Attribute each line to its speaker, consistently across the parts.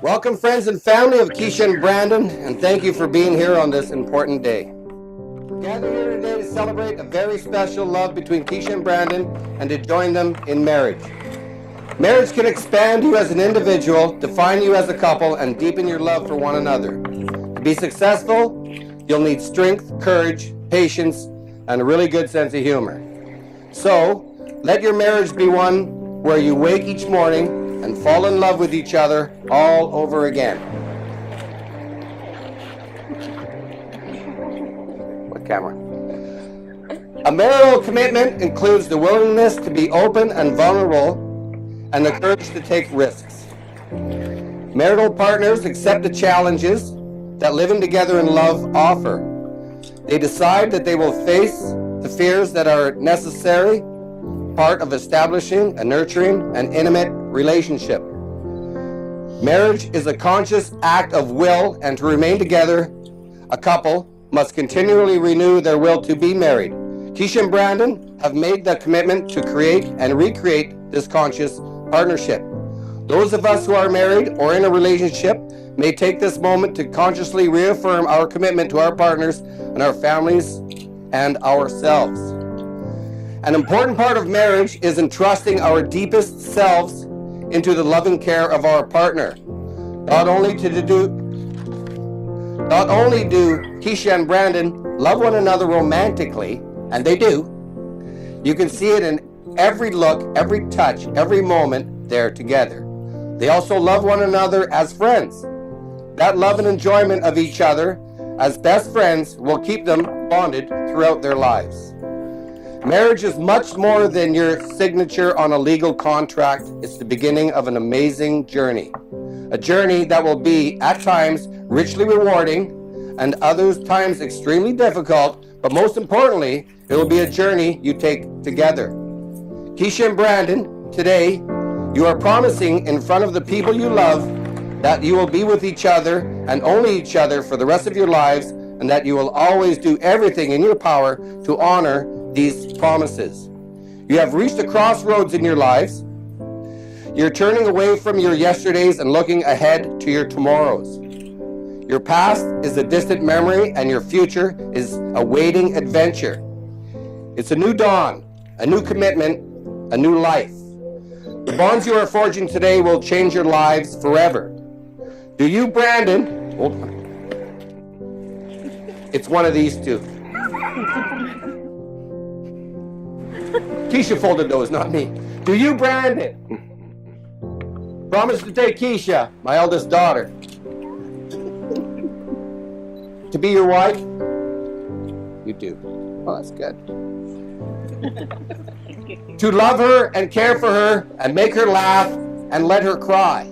Speaker 1: Welcome, friends and family of Keisha and Brandon, and thank you for being here on this important day. We're gathered here today to celebrate a very special love between Keisha and Brandon and to join them in marriage. Marriage can expand you as an individual, define you as a couple, and deepen your love for one another. To be successful, you'll need strength, courage, patience, and a really good sense of humor. So, let your marriage be one where you wake each morning and fall in love with each other all over again. What camera? A marital commitment includes the willingness to be open and vulnerable and the courage to take risks. Marital partners accept the challenges that living together in love offer. They decide that they will face the fears that are necessary part of establishing a nurturing and intimate relationship. Marriage is a conscious act of will, and to remain together, a couple must continually renew their will to be married. Keisha and Brandon have made the commitment to create and recreate this conscious partnership. Those of us who are married or in a relationship may take this moment to consciously reaffirm our commitment to our partners and our families and ourselves. An important part of marriage is entrusting our deepest selves into the loving care of our partner. Not only do Keisha and Brandon love one another romantically, and they do. You can see it in every look, every touch, every moment they're together. They also love one another as friends. That love and enjoyment of each other as best friends will keep them bonded throughout their lives. Marriage is much more than your signature on a legal contract. It's the beginning of an amazing journey. A journey that will be, at times, richly rewarding and other times extremely difficult, but most importantly, it will be a journey you take together. Keisha and Brandon, today, you are promising in front of the people you love that you will be with each other and only each other for the rest of your lives, and that you will always do everything in your power to honor these promises. You have reached a crossroads in your lives. You're turning away from your yesterdays and looking ahead to your tomorrows. Your past is a distant memory and your future is a waiting adventure. It's a new dawn, a new commitment, a new life. The bonds you are forging today will change your lives forever. Do you, Brandon? Hold on. It's one of these two. Keisha folded those, not me. Do you, Brandon, promise to take Keisha, my eldest daughter, to be your wife? You do. Well, that's good. To love her and care for her and make her laugh and let her cry.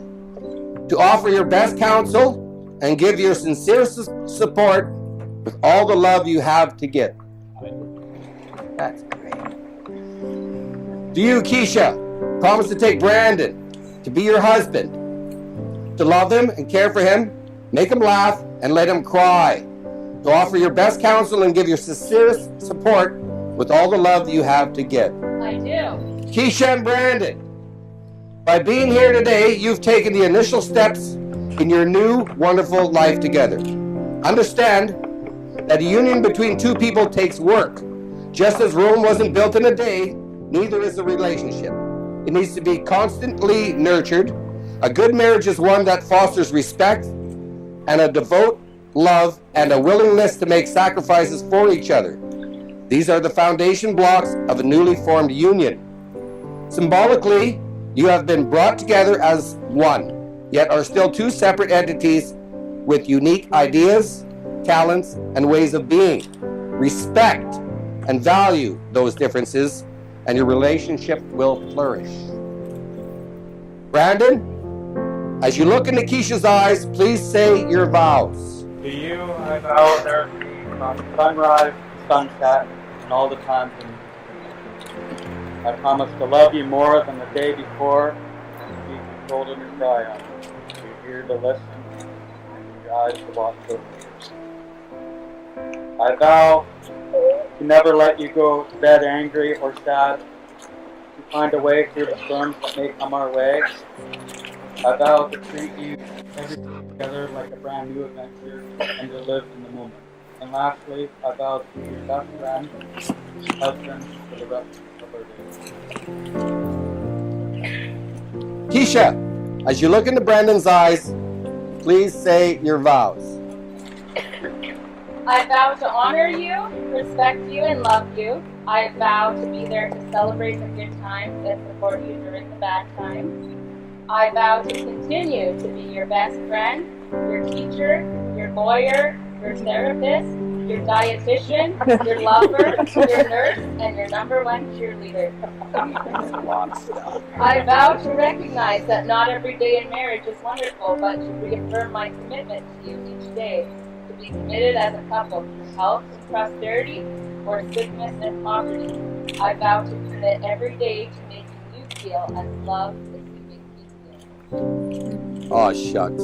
Speaker 1: To offer your best counsel and give your sincere support with all the love you have to give. That's great. Do you, Keisha, promise to take Brandon to be your husband, to love him and care for him, make him laugh and let him cry, to offer your best counsel and give your sincerest support with all the love you have to give?
Speaker 2: I do.
Speaker 1: Keisha and Brandon, by being here today, you've taken the initial steps in your new, wonderful life together. Understand that a union between two people takes work. Just as Rome wasn't built in a day, neither is a relationship. It needs to be constantly nurtured. A good marriage is one that fosters respect and a devout love and a willingness to make sacrifices for each other. These are the foundation blocks of a newly formed union. Symbolically, you have been brought together as one, yet are still two separate entities with unique ideas, talents, and ways of being. Respect and value those differences, and your relationship will flourish. Brandon, as you look into Keisha's eyes, please say your vows.
Speaker 3: To you, I vow there to be from sunrise to sunset and all the times in between. I promise to love you more than the day before, and to be your shoulder to cry on, your ear to listen, and your eyes to watch over you. I vow to never let you go to bed angry or sad, to find a way through the storms that may come our way. I vow to treat you every day together like a brand new adventure and to live in the moment. And lastly, I vow to be your best friend, husband for the rest of our days.
Speaker 1: Keisha, as you look into Brandon's eyes, please say your vows.
Speaker 2: I vow to honor you, respect you, and love you. I vow to be there to celebrate the good times and support you during the bad times. I vow to continue to be your best friend, your teacher, your lawyer, your therapist, your dietitian, your lover, your nurse, and your #1 cheerleader. I vow to recognize that not every day in marriage is wonderful, but to reaffirm my commitment to you each day, to be committed as a couple through health and prosperity, or sickness and poverty. I vow to commit every day to making you feel as loved as you make me feel.
Speaker 1: Oh, shucks.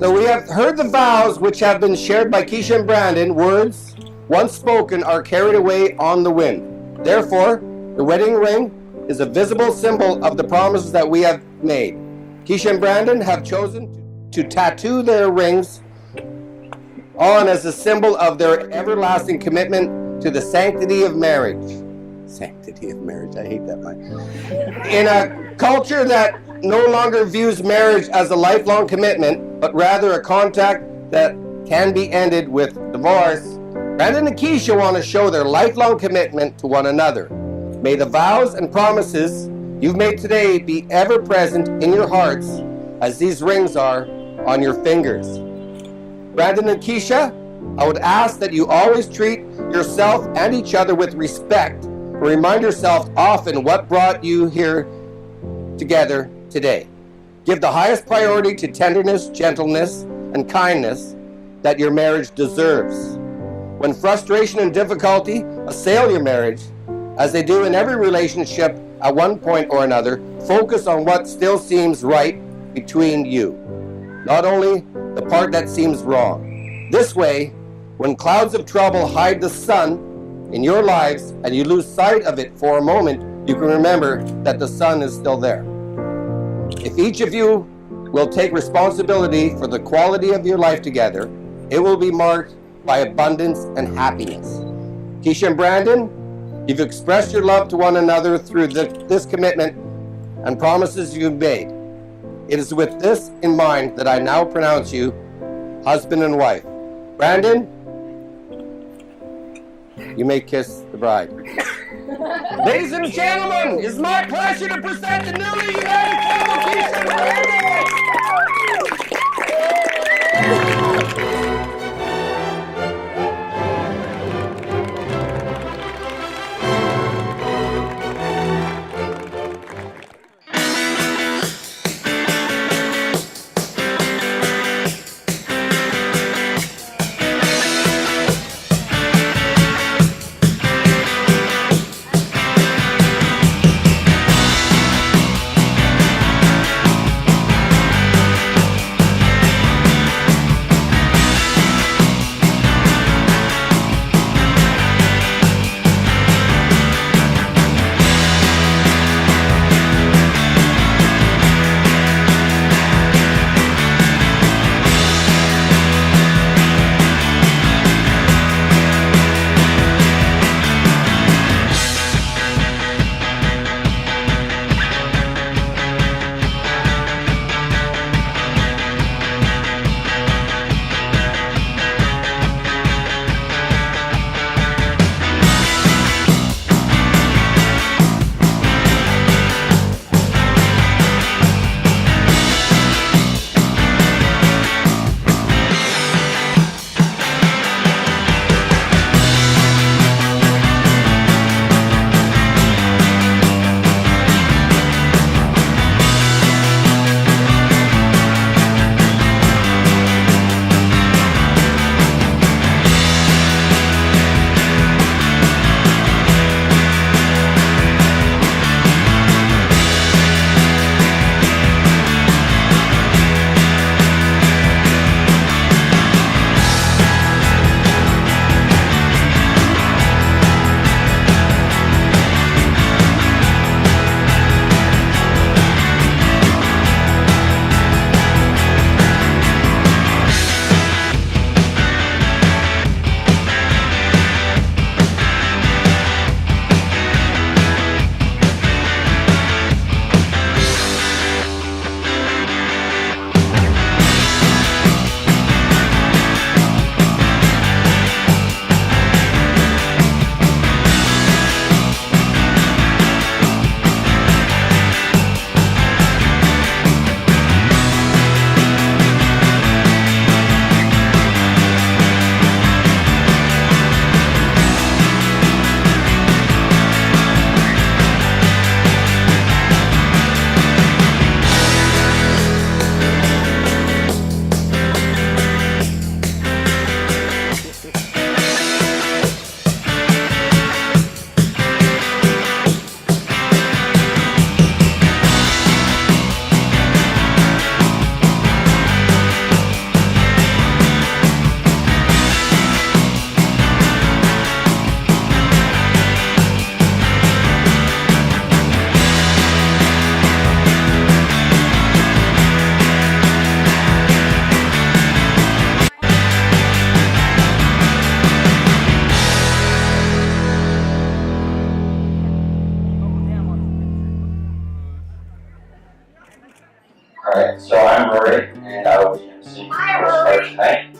Speaker 1: So we have heard the vows which have been shared by Keisha and Brandon. Words once spoken are carried away on the wind. Therefore, the wedding ring is a visible symbol of the promises that we have made. Keisha and Brandon have chosen to tattoo their rings on as a symbol of their everlasting commitment to the sanctity of marriage. Sanctity of marriage, I hate that line. In a culture that no longer views marriage as a lifelong commitment, but rather a contract that can be ended with divorce, Brandon and Keisha want to show their lifelong commitment to one another. May the vows and promises you've made today be ever present in your hearts as these rings are on your fingers. Brandon and Keisha, I would ask that you always treat yourself and each other with respect, and remind yourself often what brought you here together today. Give the highest priority to tenderness, gentleness, and kindness that your marriage deserves. When frustration and difficulty assail your marriage, as they do in every relationship at one point or another, focus on what still seems right between you, not only the part that seems wrong. This way, when clouds of trouble hide the sun in your lives and you lose sight of it for a moment, you can remember that the sun is still there. If each of you will take responsibility for the quality of your life together, it will be marked by abundance and happiness. Keisha and Brandon, you've expressed your love to one another through this commitment and promises you've made. It is with this in mind that I now pronounce you husband and wife. Brandon, you may kiss the bride. Ladies and gentlemen, it's my pleasure to present the newly united couple, Keisha and Brandon.
Speaker 4: Alright, so I'm Rory, and I will be emceeing the first part tonight.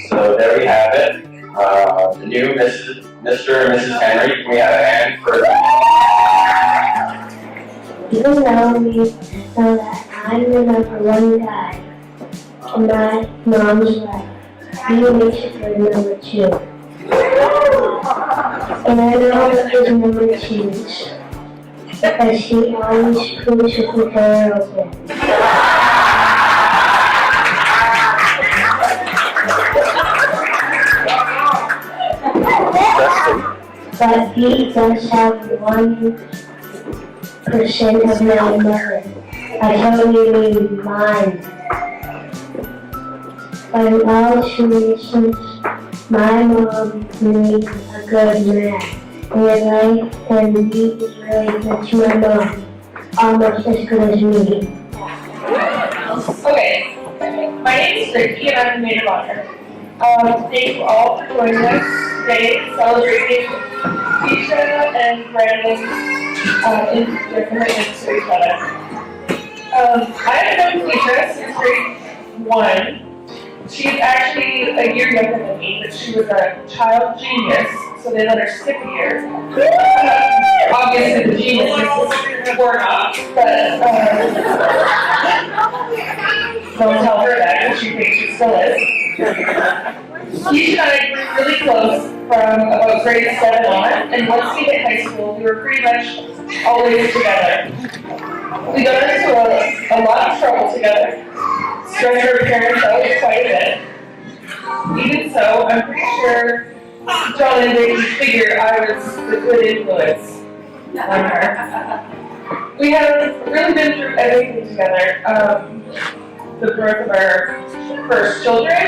Speaker 4: So there we have it. The new Mr. and Mrs. Henry. We have a hand for
Speaker 5: Even though we know that I'm the number one guy in my mom's life, he makes it for number two. And I know that his number twos because he always poops with the door open. But he does have 1% of my mother. I totally mean mine. But in all seriousness, my mom made a good man. And he is really good to my mom. Almost as good as me.
Speaker 6: Okay, my name is Ricky and I'm the maid of honor. Thank you all for joining us today, celebrating Keisha and Brandon's their commitment to each other. I have known Keisha since grade 1. She's actually a year younger than me, but she was a child genius, so they let her skip a year. Obviously the geniuses were not, but don't tell her that, because she thinks she still is. Keisha and I grew really close from about grade 7 on, and once we hit high school, we were pretty much always together. We got into a lot of trouble together, stressed our parents out quite a bit. Even so, I'm pretty sure John and Vicky figured I was the good influence on her. We have really been through everything together. The birth of our first children,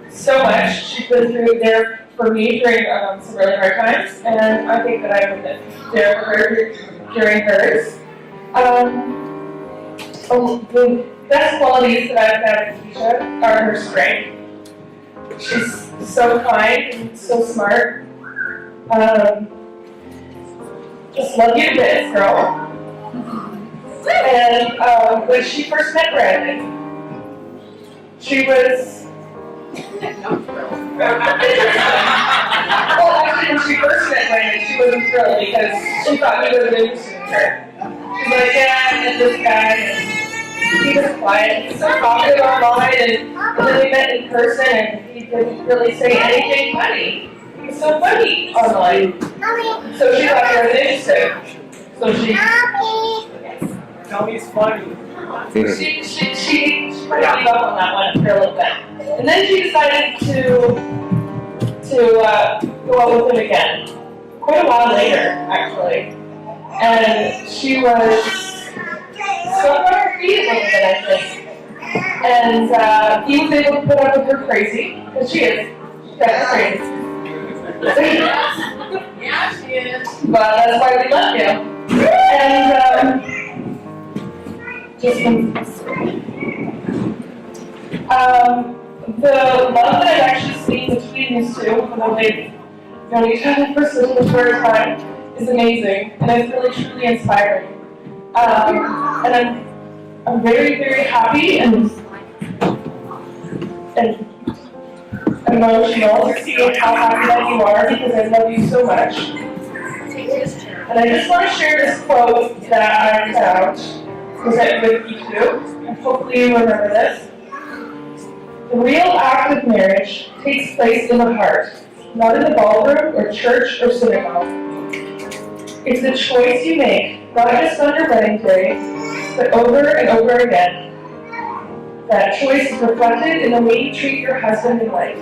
Speaker 6: so much. She's been through there for me during some really hard times, and I think that I've been there for her during hers. The best qualities that I've had in Keisha are her strength. She's so kind and so smart. Just love you to bits, girl. And when she first met Brandon, she was well, actually, when she first met Brandon, she wasn't thrilled because she thought he was an interesting her. She's like, yeah, I met this guy, and he was quiet. He's so talkative online, and then we met in person, and he didn't really say anything funny. He was so funny online. So she thought he was interesting. So she
Speaker 3: Tell me it's funny.
Speaker 6: She kind of gave up on that one for a little bit. And then she decided to go out with him again. Quite a while later, actually. And she was so on her feet a little bit, I think. And he was able to put up with her crazy, because she is. She's kind of crazy.
Speaker 2: Yeah, she is.
Speaker 6: But that's why we love you. And the love that I've actually seen between these two, although they've known each other for such a short time, is amazing, and it's really truly inspiring. And I'm very, very happy and emotional to see how happy that you are, because I love you so much. And I just want to share this quote that I found. Was it with you too? And hopefully you remember this. The real act of marriage takes place in the heart, not in the ballroom or church or synagogue. It's the choice you make, not just on your wedding day, but over and over again. That choice is reflected in the way you treat your husband and wife.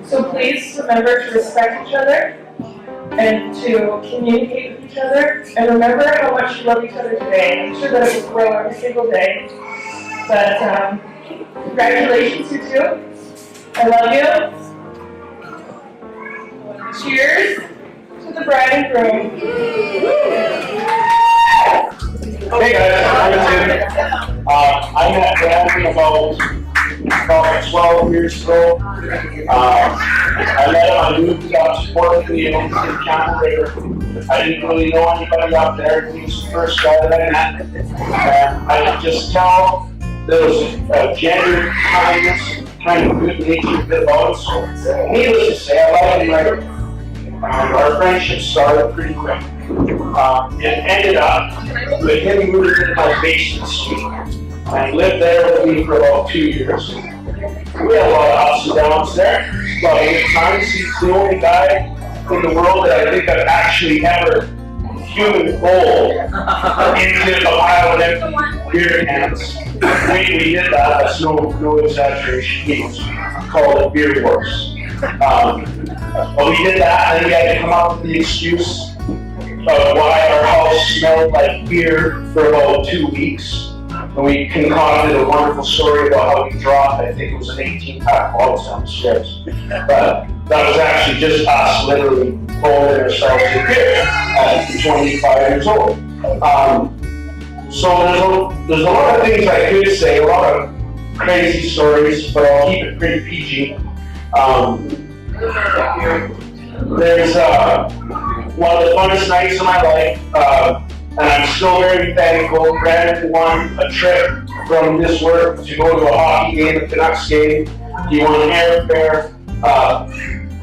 Speaker 6: So please remember to respect each other and to communicate with each other, and remember how much you love each other today. I'm sure that it will grow every single day. But congratulations, you two. I love you. Cheers to the bride and groom.
Speaker 7: Hey guys, I'm Tim. I met Brandon about 12 years ago. I met him, I moved up to Port Cleveland in Campbell River. I didn't really know anybody up there. He was the first guy that I met. And I could just tell there was a genuine kindness, kind of good nature bit about it. So, needless to say, I like him right. Our friendship started pretty quick. It ended up with him moving into my basement suite and lived there with me for about 2 years. We had a lot of ups and downs there, a lot of good times. He's the only guy in the world that I think I've actually ever human bowl into a pile of empty beer cans. We did that, that's no exaggeration. We called it beer wars. But we did that, and then we had to come up with the excuse of why our house smelled like beer for about 2 weeks. And we concocted a wonderful story about how we dropped, I think it was an 18-pack bottles downstairs. But that was actually just us literally pouring ourselves in beer at 25 years old. So there's a lot of things I could say, a lot of crazy stories, but I'll keep it pretty PG. There's one of the funnest nights of my life, and I'm still very thankful. Brandon won a trip from this work to go to a hockey game, a Canucks game. He won airfare,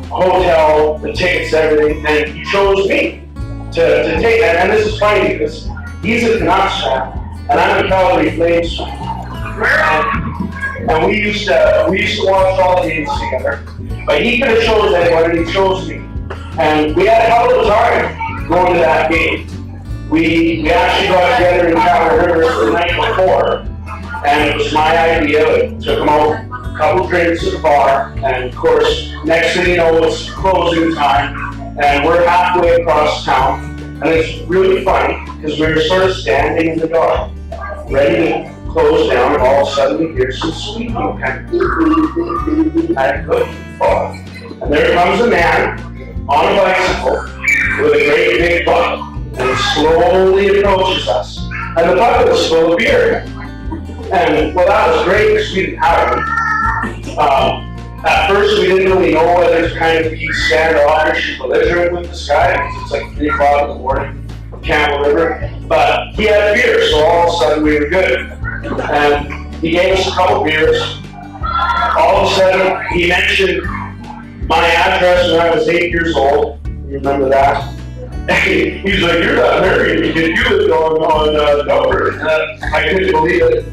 Speaker 7: hotel, the tickets, everything, and he chose me to take that. And this is funny because he's a Canucks fan, and I'm a Calgary Flames fan. And we used to watch all the games together. But he could have chosen anyone, and he chose me. And we had a hell of a time going to that game. We actually got together in Campbell River the night before, and it was my idea. We took him out, a couple drinks at the bar, and of course, next thing you know, it's closing time, and we're halfway across town, and it's really funny, because we were sort of standing in the dark, ready to close down, and all of a sudden we hear some squeaking, kind of, and good fun. And there comes a man on a bicycle with a great big bucket, and slowly approaches us. And the bucket was full of beer. And well, that was great because we didn't have any. At first, we didn't really know whether to kind of be standoffish or belligerent with this guy because it's like 3 o'clock in the morning from Campbell River. But he had beer, so all of a sudden we were good. And he gave us a couple beers. All of a sudden, he mentioned my address when I was 8 years old. You remember that? He's like, "You're not married, you lived on Dover." And I couldn't believe it.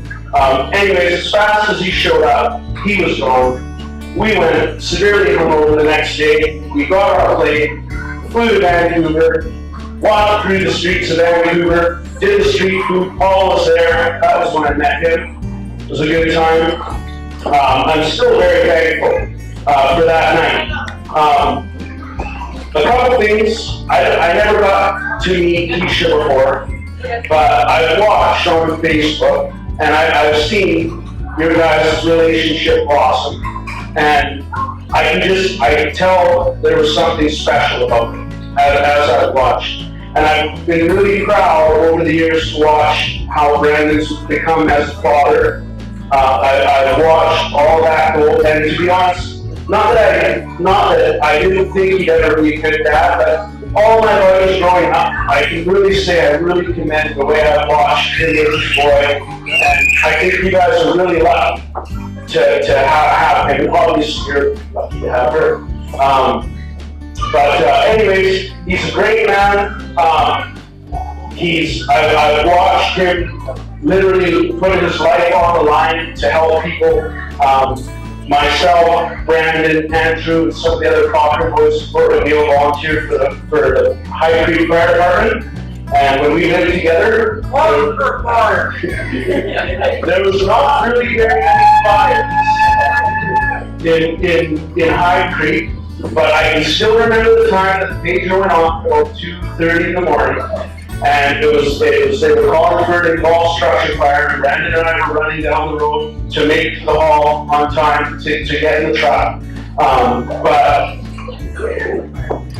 Speaker 7: Anyways, as fast as he showed up, he was gone. We went severely hungover the next day. We got our plane, flew to Vancouver, walked through the streets of Vancouver, did the street food, Paul was there. That was when I met him. It was a good time. I'm still very thankful for that night. A couple things, I never got to meet Keisha before, but I've watched on Facebook, and I've seen your guys' relationship blossom, and I can tell there was something special about it as I watched. And I've been really proud over the years to watch how Brandon's become as a father. I've watched all that go, and to be honest, not that I didn't think he'd ever be a good dad, but all my buddies growing up, I can really say I really commend the way I watched him with his boy, and I think you guys are really lucky to have him. Obviously, you're lucky to have her. But anyways, he's a great man. I've watched him literally put his life on the line to help people. Myself, Brandon, Andrew, and some of the other Cochrane boys we all volunteered for the High Creek Fire Department. And when we lived together, there was not really very many fires in High Creek, but I can still remember the time that the pager went off about 2:30 in the morning. And they were calling for an involved structure fire, and Brandon and I were running down the road to make it to the hall on time to get in the truck. But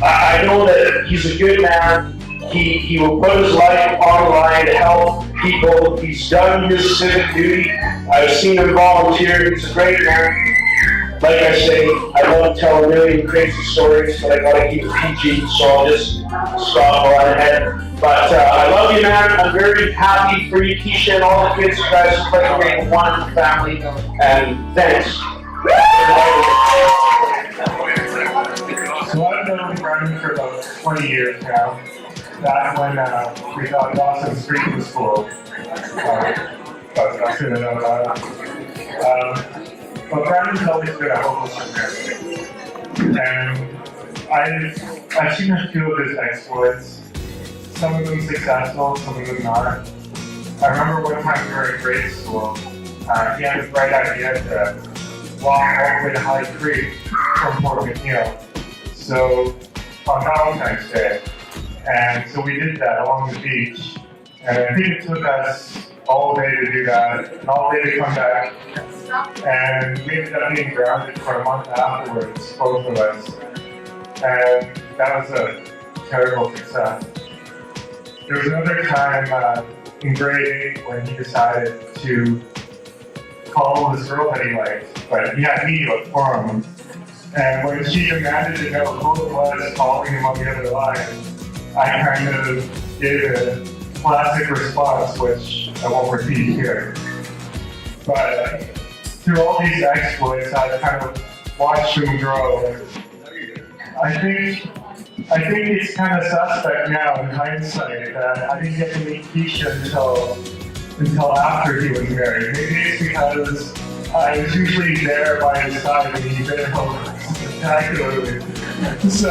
Speaker 7: I know that he's a good man. He will put his life on the line to help people. He's done his civic duty. I've seen him volunteer. He's a great man. like I say, I won't tell a million crazy stories, but I gotta keep it PG, so I'll just stop right ahead. But I love you, man. I'm very happy for you, Keisha, and all the kids. You guys are like a wonderful family, and thanks.
Speaker 8: So I've known Brendan for about 20 years now. Back when we thought Dawson Street was cool. But I shouldn't know that. But Brendan's always been a hopeless man. And I've seen a few of his exploits. Some of them successful, some of them not. I remember one time we were in grade school, he had this bright idea to walk all the way to High Creek from Fort McNeil. So, on Valentine's Day. And so we did that along the beach. And I think it took us all day to do that, and all day to come back. And we ended up being grounded for a month afterwards, both of us. And that was a terrible success. There was another time in grade 8 when he decided to call this girl that he liked, but he had me do it for him. And when she demanded to know who it was calling him on the other line, I kind of gave a classic response, which I won't repeat here. But through all these exploits, I've kind of watched him grow. I think it's kind of suspect now in hindsight that I didn't get to meet Keisha until after he was married. Maybe it's because I was usually there by his side when he did home spectacularly. So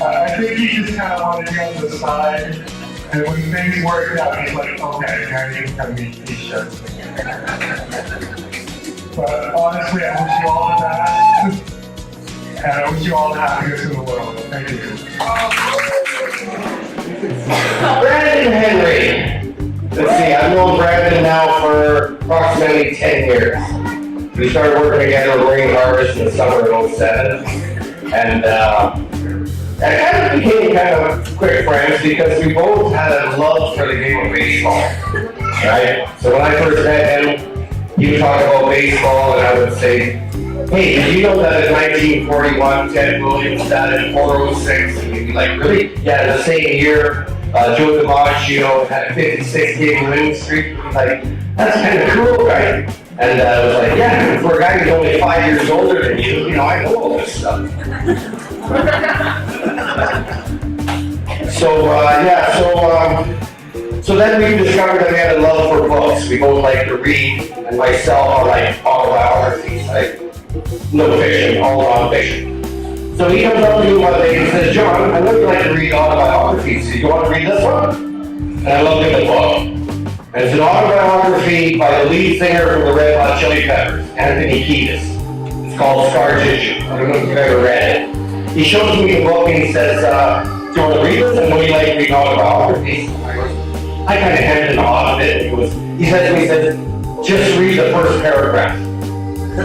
Speaker 8: I think he just kind of wanted to be on the side, and when things worked out, he's like, okay, now you can come meet Keisha. But honestly, I wish you all the best. And I wish you all the happiness in the world. Thank you.
Speaker 1: Brandon Henry. Let's see, I've known Brandon now for approximately 10 years. We started working together at Marine Harvest in the summer of '07. And I kind of became kind of quick friends because we both had a love for the game of baseball. Right? So when I first met him, he would talk about baseball and I would say, hey, did you know that in 1941, Ted Williams batted 406? And he'd be like, really? Yeah, the same year, Joe DiMaggio had a 56-game winning streak. He's like, that's kind of cool, right? And I was like, yeah, for a guy who's only 5 years older than you, I know all this stuff. So then we discovered that we had a love for books. We both like to read, and myself, I like autobiographies. No fiction, all non-fiction. So he comes up to me one day and says, John, I know you like to read autobiographies. Do you want to read this one? And I looked at the book. And it's an autobiography by the lead singer from the Red Hot Chili Peppers, Anthony Kiedis. It's called Scar Tissue. I don't know if you've ever read it. He shows me the book and he says, do you want to read this? And what do you like to read autobiographies? I kind of hemmed and hawed a bit. He said to me, just read the first paragraph.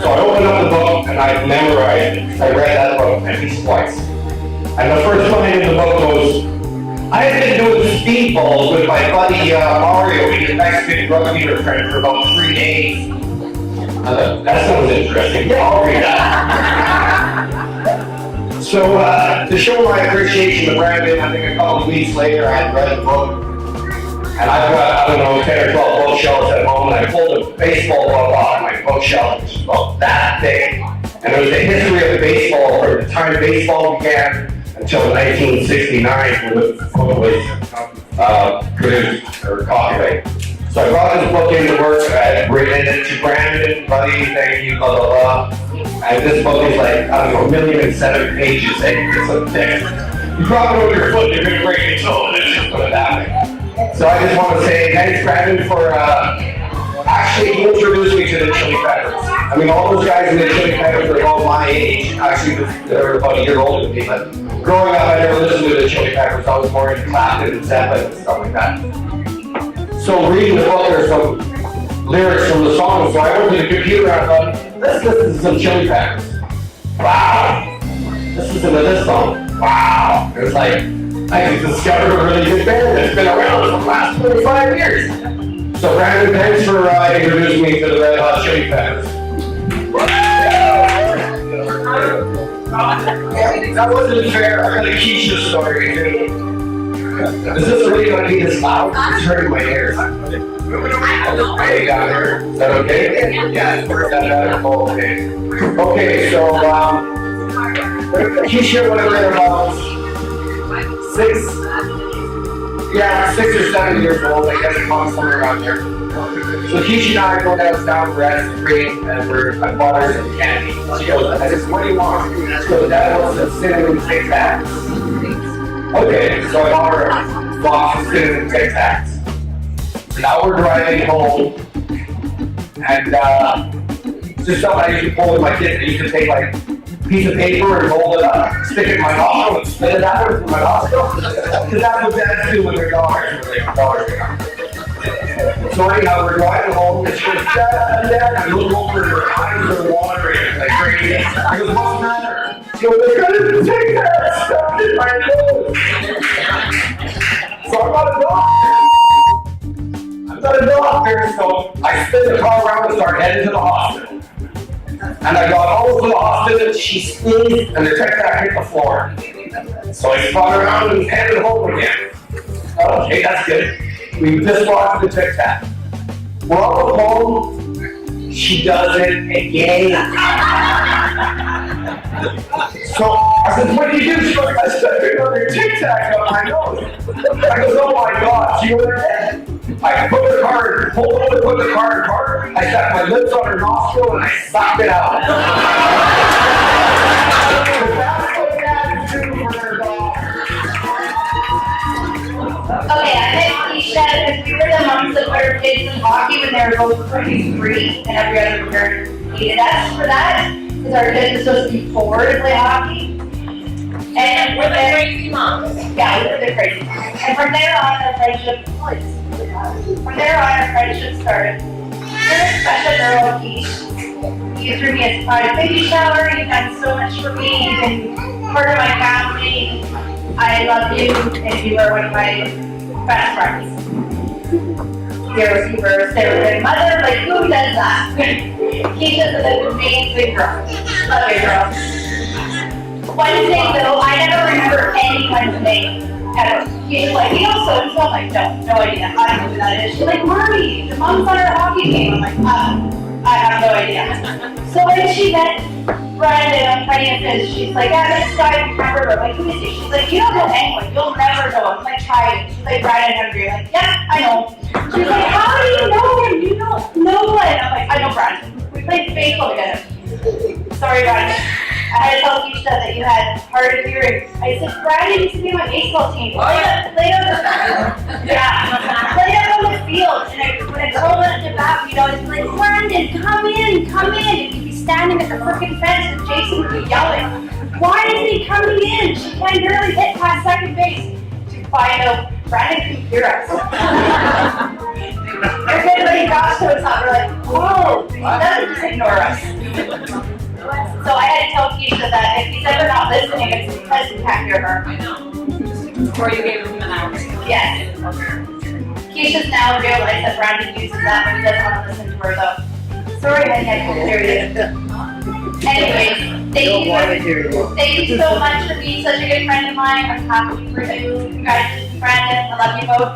Speaker 1: So I opened up the book and I memorized it. I read that book at least twice. And the first line in the book goes, I had been doing speedballs with my buddy Mario, he's a Mexican drug dealer friend, for about 3 days. That sounds interesting. Yeah, I'll read that. So to show my appreciation to Brandon, I think a couple of weeks later I had read the book. And I've got, 10 or 12 bookshelves at home, and I pulled a baseball book off my bookshelf, which is about that big. And it was the history of baseball, from the time baseball began until 1969, when the book was produced or copyrighted. So I brought this book into work, I had written it to Brandon, buddy, thank you, blah, blah, blah. And this book is like, 1,007 pages, it's so thick. You drop it over your foot, you're gonna break your toe, and it's just gonna happen. So I just want to say thanks, Brandon, for actually he introduced me to the Chili Peppers. I mean, all those guys in the Chili Peppers are all my age. Actually, they're about a year older than me, but growing up, I never listened to the Chili Peppers. I was more into Clapton and Zeppelin and stuff like that. So reading the book, there's some lyrics from the song. So I went to the computer and I thought, let's listen to some Chili Peppers. Wow. Let's listen to this song. Wow. It was like, I just discovered a really good band that's been around for the last 25 years. So Brandon, thanks for introducing me to the Red Hot Chili Peppers.
Speaker 7: That wasn't fair. I got a Keisha story too. Is this really gonna be this loud? It's hurting my ears. Hey, down there. Is that okay? Yeah, it's worked out better. Oh, okay. Okay, so Keisha would have been about 6 or 7 years old, I guess, somewhere around there. So Keisha and I go down for ice cream, and I bought her some candy. She goes, I said, what do you want? She goes, Dad wants a cinnamon Tic Tacs. Okay, so I bought her a box of cinnamon Tic Tacs. Now we're driving home, and just something I used to pull with my kids. I used to take like a piece of paper and roll it up, stick it in my nostril, and spit it out with my nostril. Because that's what dads do when they're daughters. So anyhow, we're driving home, and she goes, Dad, I look over, her eyes are watering like crazy. I go, what's the matter? She goes, they're gonna take that stuff in my nose. So I'm not a doctor. So I spin the car around and start heading to the hospital. And I got almost to the hospital, and she sneezed, and the Tic Tac hit the floor. So I spun around and headed home again. Okay, that's good. We just watched the Tic Tac. We're on the phone. She does it again. So I said, what did you do? She goes, I stuck another Tic Tac on my nose. I goes, oh my God, she was dead. I put the card, pulled over, put the card apart. I stuck my lips on her nostril and I sucked it out. That's what dads do for their daughters.
Speaker 9: Okay, I met Keisha because we were the moms that put our kids in hockey when they were both pretty free, and every other parent hated us for that because our kids were supposed to be 4 to play hockey. And
Speaker 2: We're the crazy moms.
Speaker 9: yeah, we were the crazy moms. And from there on, our friendship started. You're a special girl, Keisha. You threw me a surprise baby shower. You've done so much for me. You've been part of my family. I love you, and you are one of my best friends. You were a good mother. Like, who does that? Keisha's an amazing girl. Love you, girl. One thing though, I never remember anyone's name ever. She's like, you know so-and-so? I'm like, no idea. I don't know who that is. She's like, Marty, the mom's on our hockey game. I'm like, I have no idea. So when she met Brandon on Funniest, she's like, this guy, I remember her. Like, who is he? She's like, you don't know anyone. You'll never know him. I'm like, try it. She's like, Brandon Hungry. I'm like, yeah, I know. She's like, how do you know him? You don't know one. I'm like, I know Brandon. We played baseball together. Sorry, Brandon. I had to tell Keisha that you had hard of hearing. I said, Brandon used to be on my baseball team. Play out on the field. And when I told him to bat, you know, I'd be like, Brandon, come in. And he'd be standing at the frickin' fence and Jason would be yelling, why isn't he coming in? She can barely hit past second base. To find out, Brandon couldn't hear us. Everybody got to us, we're like, whoa, he doesn't just ignore us. So I had to tell Keisha that if he's ever not listening, it's because he can't hear her.
Speaker 2: I know. Before you gave him an hour.
Speaker 9: Yes. Keisha's now realized that Brandon uses that when he doesn't want to listen to her though. Sorry, I can't hear you. Anyways, thank you so much for being such a good friend of mine. I'm happy for you. Congratulations, Brandon. I love you both.